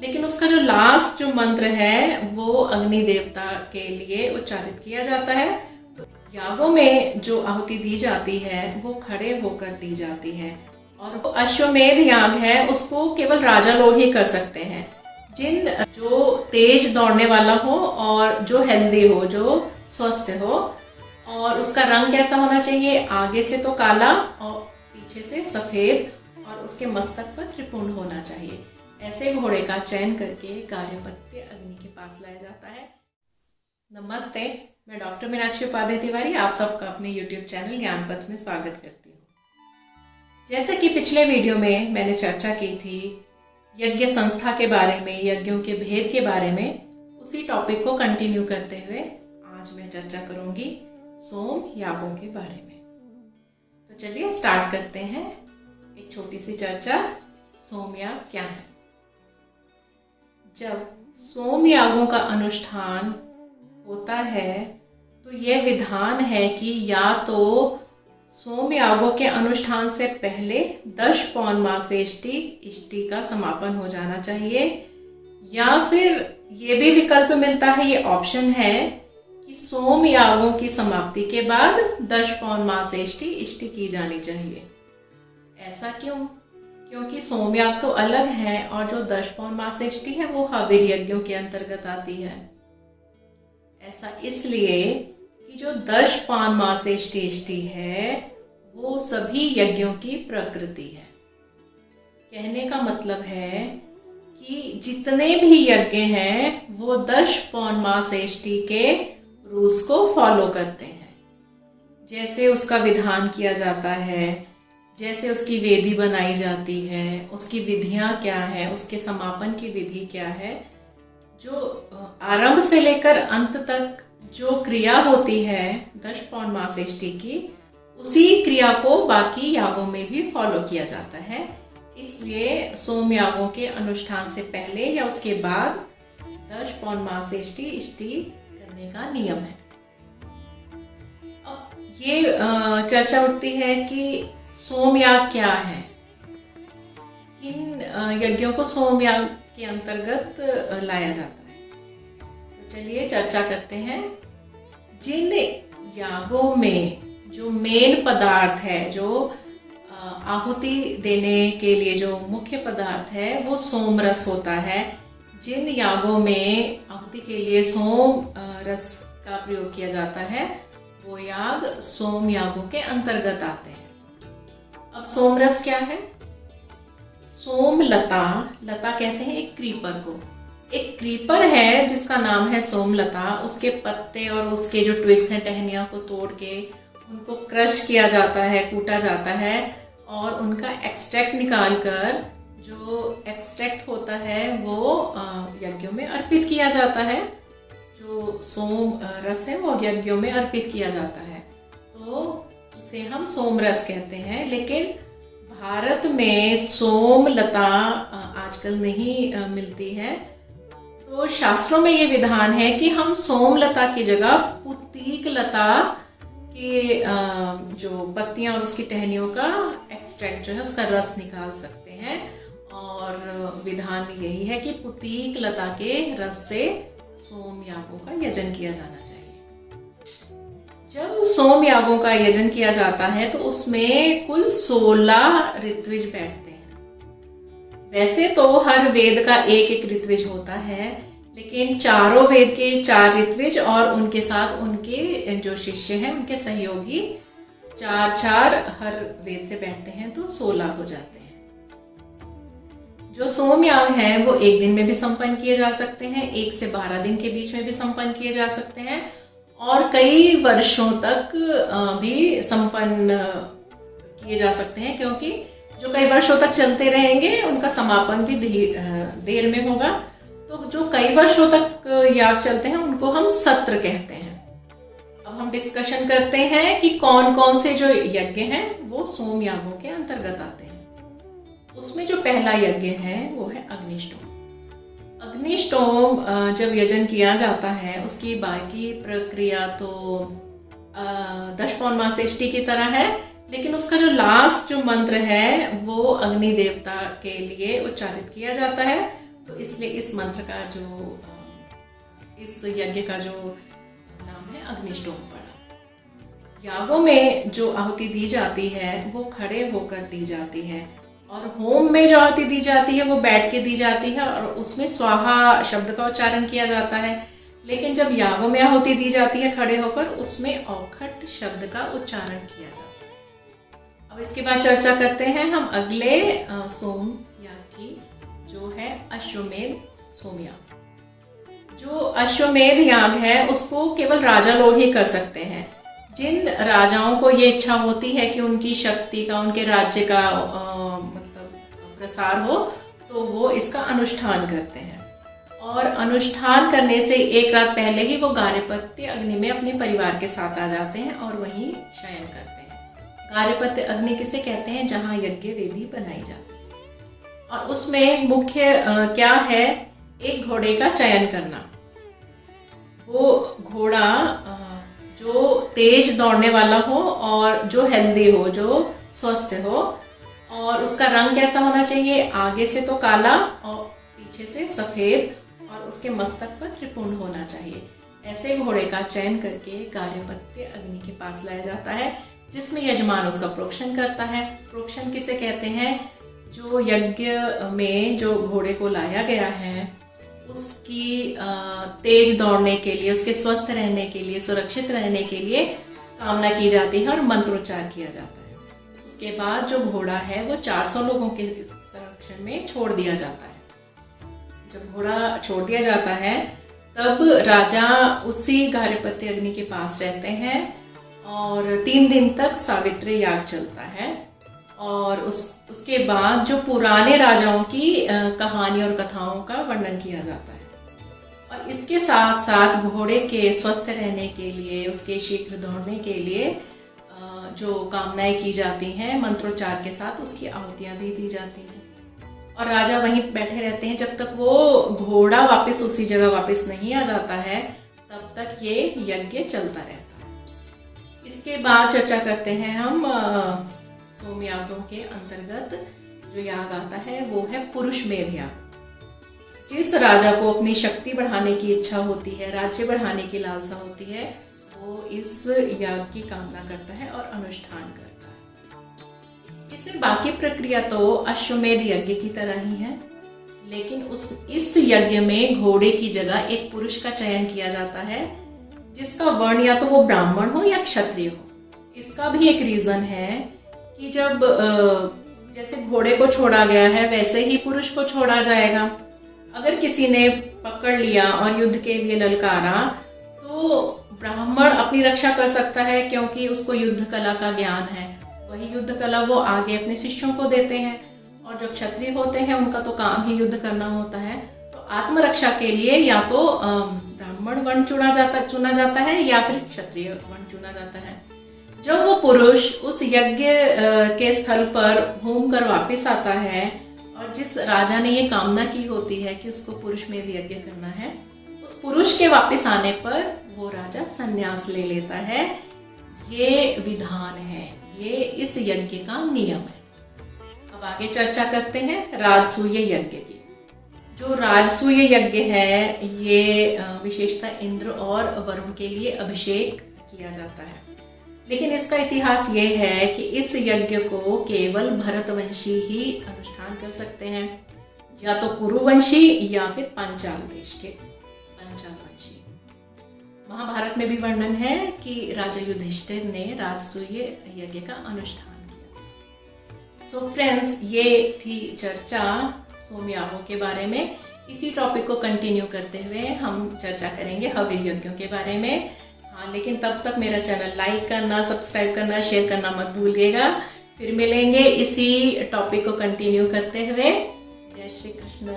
लेकिन उसका जो लास्ट जो मंत्र है वो अग्नि देवता के लिए उच्चारित किया जाता है। तो यागों में जो आहुति दी जाती है वो खड़े होकर दी जाती है, और वो अश्वमेध याग है उसको केवल राजा लोग ही कर सकते हैं। जो तेज दौड़ने वाला हो और जो हेल्दी हो, जो स्वस्थ हो, और उसका रंग कैसा होना चाहिए, आगे से तो काला और पीछे से सफेद, और उसके मस्तक पर त्रिपुंड होना चाहिए। ऐसे घोड़े का चयन करके गार्हपत्य अग्नि के पास लाया जाता है। नमस्ते, मैं डॉक्टर मीनाक्षी उपाध्याय तिवारी आप सबका अपने YouTube चैनल ज्ञान पथ में स्वागत करती हूँ। जैसे कि पिछले वीडियो में मैंने चर्चा की थी यज्ञ संस्था के बारे में, यज्ञों के भेद के बारे में, उसी टॉपिक को कंटिन्यू करते हुए आज मैं चर्चा करूंगी सोम यागों के बारे में। तो चलिए स्टार्ट करते हैं एक छोटी सी चर्चा। सोम याग क्या है? जब सोम यागों का अनुष्ठान होता है तो यह विधान है कि या तो सोम यागों के अनुष्ठान से पहले 10 पौर्णमासेष्टि इष्टि का समापन हो जाना चाहिए, या फिर ये भी विकल्प मिलता है, ये ऑप्शन है कि सोम यागों की समाप्ति के बाद 10 पौर्णमासेष्टि इष्टि की जानी चाहिए। ऐसा क्यों? क्योंकि सोम याग तो अलग है और जो 10 पौर्णमासेष्टि है वो हविर यज्ञों के अंतर्गत आती है। ऐसा इसलिए कि जो 10 पौर्णमासेष्टि इष्टि है वो सभी यज्ञों की प्रकृति है। कहने का मतलब है कि जितने भी यज्ञ हैं वो 10 पौर्णमासेष्टि के रूल्स को फॉलो करते हैं। जैसे उसका विधान किया जाता है, जैसे उसकी वेदी बनाई जाती है, उसकी विधियां क्या है, उसके समापन की विधि क्या है, जो आरंभ से लेकर अंत तक जो क्रिया होती है 10 पौर्णमासेष्टि की, उसी क्रिया को बाकी यागों में भी फॉलो किया जाता है। इसलिए सोम यागों के अनुष्ठान से पहले या उसके बाद 10 पौर्णमासेष्टि इष्टि करने का नियम है। अब ये चर्चा उठती है कि सोम याग क्या है, किन यज्ञों को सोम याग के अंतर्गत लाया जाता है। तो चलिए चर्चा करते हैं। जिन यागों में जो मेन पदार्थ है, जो आहुति देने के लिए जो मुख्य पदार्थ है वो सोम रस होता है, जिन यागों में आहुति के लिए सोम रस का प्रयोग किया जाता है वो याग सोम यागों के अंतर्गत आते हैं। अब सोम रस क्या है? सोम लता, लता कहते हैं एक क्रीपर को। एक क्रीपर है जिसका नाम है सोमलता, उसके पत्ते और उसके जो ट्विग्स हैं, टहनियाँ को तोड़ के उनको क्रश किया जाता है, कूटा जाता है, और उनका एक्सट्रैक्ट निकाल कर जो एक्सट्रैक्ट होता है वो यज्ञों में अर्पित किया जाता है। जो सोम रस है वो यज्ञों में अर्पित किया जाता है, तो उसे हम सोम रस कहते हैं। लेकिन भारत में सोम लता आजकल नहीं मिलती है, तो शास्त्रों में ये विधान है कि हम सोमलता की जगह पुतीक लता के जो पत्तियां और उसकी टहनियों का एक्सट्रैक्ट जो है उसका रस निकाल सकते हैं, और विधान यही है कि पुतीक लता के रस से सोम यागों का यजन किया जाना चाहिए। जब सोम यागों का यजन किया जाता है तो उसमें कुल 16 ऋत्विज बैठते हैं। वैसे तो हर वेद का एक एक ऋत्विज होता है, लेकिन चारों वेद के 4 ऋत्विज और उनके साथ उनके जो शिष्य हैं, उनके सहयोगी 4 हर वेद से बैठते हैं, तो 16 हो जाते हैं। जो सोम याग है वो एक दिन में भी संपन्न किए जा सकते हैं, 1 से 12 दिन के बीच में भी संपन्न किए जा सकते हैं, और कई वर्षों तक भी संपन्न किए जा सकते हैं, क्योंकि जो कई वर्षों तक चलते रहेंगे उनका समापन भी देर में होगा। तो जो कई वर्षों तक याग चलते हैं उनको हम सत्र कहते हैं। अब हम डिस्कशन करते हैं कि कौन कौन से जो यज्ञ हैं वो सोम यागों के अंतर्गत आते हैं। उसमें जो पहला यज्ञ है वो है अग्निष्टोम। अग्निष्टोम जब यजन किया जाता है उसकी बाकी प्रक्रिया तो 10 पौर्णमासेष्टि की तरह है, लेकिन उसका जो लास्ट जो मंत्र है वो अग्नि देवता के लिए उच्चारित किया जाता है। तो इसलिए इस मंत्र का जो इस यज्ञ का जो नाम है अग्निष्टोम पड़ा। यागों में जो आहुति दी जाती है वो खड़े होकर दी जाती है, और होम में जो आहुति दी जाती है वो बैठ के दी जाती है और उसमें स्वाहा शब्द का उच्चारण किया जाता है। लेकिन जब यागों में आहुति दी जाती है खड़े होकर, उसमें औखट शब्द का उच्चारण किया जाता है। अब इसके बाद चर्चा करते हैं हम अगले सोम याग की, जो है अश्वमेध सोम याग। जो अश्वमेध याग है उसको केवल राजा लोग ही कर सकते हैं। जिन राजाओं को ये इच्छा होती है कि उनकी शक्ति का, उनके राज्य का मतलब प्रसार हो, तो वो इसका अनुष्ठान करते हैं। और अनुष्ठान करने से एक रात पहले ही वो गार्हपत्य अग्नि में अपने परिवार के साथ आ जाते हैं और वहीं शयन करते हैं। गार्हपत्य अग्नि किसे कहते हैं? जहाँ यज्ञ वेदी बनाई जाती है। और उसमें मुख्य क्या है? एक घोड़े का चयन करना। वो घोड़ा जो तेज दौड़ने वाला हो और जो हेल्दी हो, जो स्वस्थ हो, और उसका रंग कैसा होना चाहिए? आगे से तो काला और पीछे से सफेद, और उसके मस्तक पर त्रिपुंड होना चाहिए। ऐसे घोड़े का चयन करके गार्हपत्य अग्नि के पास लाया जाता है, जिसमें यजमान उसका प्रोक्षण करता है। प्रोक्षण किसे कहते हैं? जो यज्ञ में जो घोड़े को लाया गया है उसकी तेज दौड़ने के लिए, उसके स्वस्थ रहने के लिए, सुरक्षित रहने के लिए कामना की जाती है और मंत्रोच्चार किया जाता है। उसके बाद जो घोड़ा है वो 400 लोगों के संरक्षण में छोड़ दिया जाता है। जब घोड़ा छोड़ दिया जाता है तब राजा उसी गार्हपत्य अग्नि के पास रहते हैं और 3 दिन तक सावित्री याग चलता है। और उसके बाद जो पुराने राजाओं की कहानी और कथाओं का वर्णन किया जाता है। और इसके साथ साथ घोड़े के स्वस्थ रहने के लिए, उसके शीघ्र दौड़ने के लिए जो कामनाएं की जाती हैं मंत्रोच्चार के साथ, उसकी आहुतियां भी दी जाती हैं। और राजा वहीं बैठे रहते हैं जब तक वो घोड़ा वापस उसी जगह वापस नहीं आ जाता है, तब तक ये यज्ञ चलता रहता है। इसके बाद चर्चा करते हैं हम सोम यागों के अंतर्गत जो याग आता है वो है पुरुषमेध याग। जिस राजा को अपनी शक्ति बढ़ाने की इच्छा होती है, राज्य बढ़ाने की लालसा होती है, वो इस याग की कामना करता है और अनुष्ठान करता है। इसमें बाकी प्रक्रिया तो अश्वमेध यज्ञ की तरह ही है, लेकिन इस यज्ञ में घोड़े की जगह एक पुरुष का चयन किया जाता है, जिसका वर्ण या तो वो ब्राह्मण हो या क्षत्रिय हो। इसका भी एक रीजन है कि जब जैसे घोड़े को छोड़ा गया है वैसे ही पुरुष को छोड़ा जाएगा। अगर किसी ने पकड़ लिया और युद्ध के लिए ललकारा तो ब्राह्मण अपनी रक्षा कर सकता है, क्योंकि उसको युद्ध कला का ज्ञान है। वही युद्ध कला वो आगे अपने शिष्यों को देते हैं। और जो क्षत्रिय होते हैं उनका तो काम ही युद्ध करना होता है। तो आत्मरक्षा के लिए या तो ब्राह्मण वर्ण चुना जाता है या फिर क्षत्रिय वर्ण चुना जाता है। जब वो पुरुष उस यज्ञ के स्थल पर घूमकर वापस आता है और जिस राजा ने ये कामना की होती है कि उसको पुरुषमेध यज्ञ करना है, उस पुरुष के वापस आने पर वो राजा संन्यास ले लेता है। ये विधान है, ये इस यज्ञ का नियम है। अब आगे चर्चा करते हैं राजसूय यज्ञ की। जो राजसूय यज्ञ है ये विशेषतः इंद्र और वरुण के लिए अभिषेक किया जाता है। लेकिन इसका इतिहास ये है कि इस यज्ञ को केवल भरतवंशी ही अनुष्ठान कर सकते हैं, या तो कुरुवंशी या फिर पांचाल देश के पांचालवंशी। महाभारत में भी वर्णन है कि राजा युधिष्ठिर ने राजसूय यज्ञ का अनुष्ठान किया। सो फ्रेंड्स, ये थी चर्चा सोम यागों के बारे में। इसी टॉपिक को कंटिन्यू करते हुए हम चर्चा करेंगे हविर यज्ञों के बारे में। हाँ, लेकिन तब तक मेरा चैनल लाइक करना, सब्सक्राइब करना, शेयर करना मत भूलिएगा। फिर मिलेंगे इसी टॉपिक को कंटिन्यू करते हुए। जय श्री कृष्ण।